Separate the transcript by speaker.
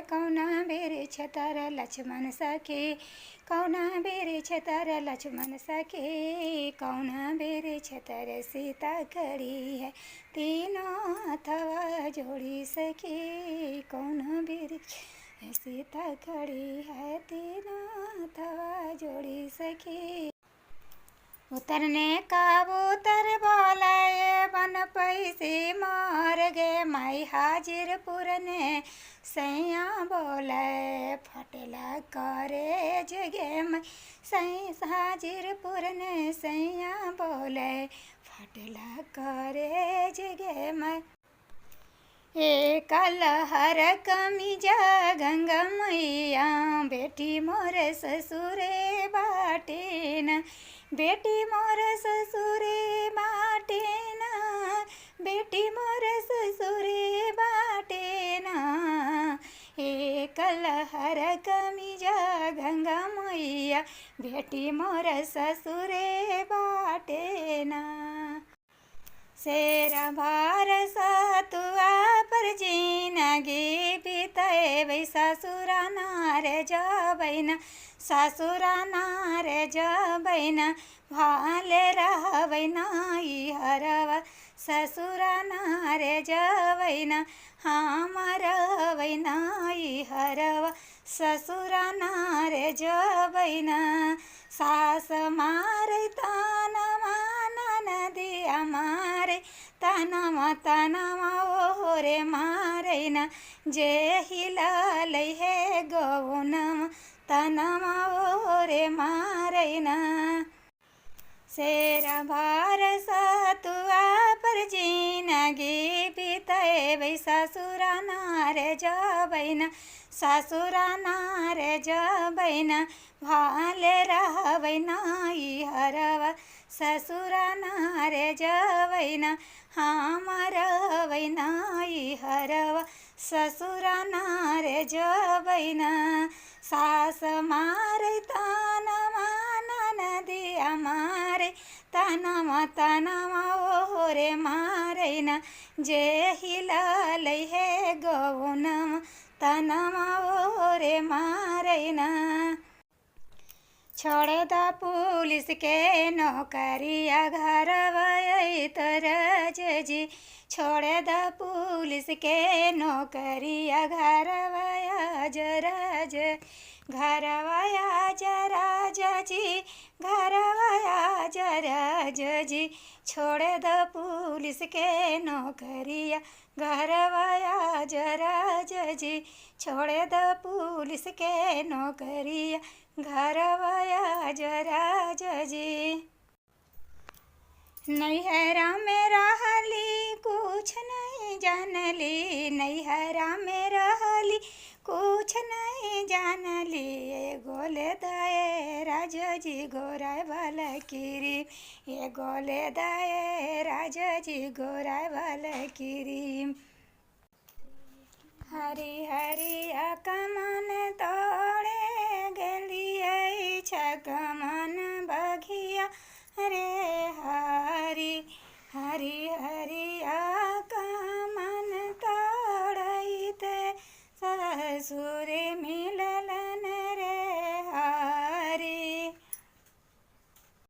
Speaker 1: कौना वृक्ष तर लक्ष्मण सखी, कौना वृक्ष तर लक्ष्मण सखी, कौना वृक्ष तर सीता खड़ी है, तीनों हथवा जोड़ी सखी, कौना वृक्ष सीता खड़ी है, तीनों हथवा जोड़ी सखी। उतरने कबूतर बोलाए बन पैसी मार गे, माई हाजिरपुर ने सैया बोले फटेला करे जगे, माई सै हाजिरपुर ने सैया बोले फटेला करे जगे माई। एक लहर कमीजा गंगा मैया, बेटी मोर ससुरे बाटे न, बेटी मोर ससुरे बाटे न, बेटी मोर ससुरे बाटे न। एक लहर कमीजा गंगा मैया, बेटी मोर ससुरे बाटे न। शेर भार सतुआ पर जिनगी बितैबै, ससुरा नारे जबैन, ससुरा नारे जबैन, भाले रहबै नाई हरवा, ससुरा नारे जबैन, हम रहबै नाई हरवा, ससुरा नारे जबैन। सास मारै तानमा नदिया मारै, तनमा तनमा ओरे मारैन, जे हिलालै हे गौनमा तनमा ओरे मारैन। शेर भार सतुआ पर जिनगी बितैबै, ससुरा नारे जबैन, ससुरा नारे जबैन, भाले रहबै नाई हरवा, ससुरा नारे जबैन, हम रहबै नाई हरवा, ससुरा नारे जबैन। सास मारै तानमा नदिया मारै, तनमा तनमा ओरे मारैन, जे हिलालै हे गौनमा तनमा ओरे मारैन। छोड़े द पुलिस के नौकरिया घरवा तर जी, छोड़े द पुलिस के नौकरिया घरवा जरा घरवा जरा जी, घरवा जरा जी, छोड़े द पुलिस के नौकरिया घरवा जरा जी, छोड़े द पुलिस के नौकरिया घरवा जरा जी। नैहरा में रहली कुछ नहीं जानली, नैहरा में रहली कुछ नहीं जानली, गोले दाए राजा जी गोराय वाला किरी, ये गोले दाए राजा जी गोराय वाला किरी। हरी हरी कमन तोड़े गेलियै छकमन बघिया रे हा।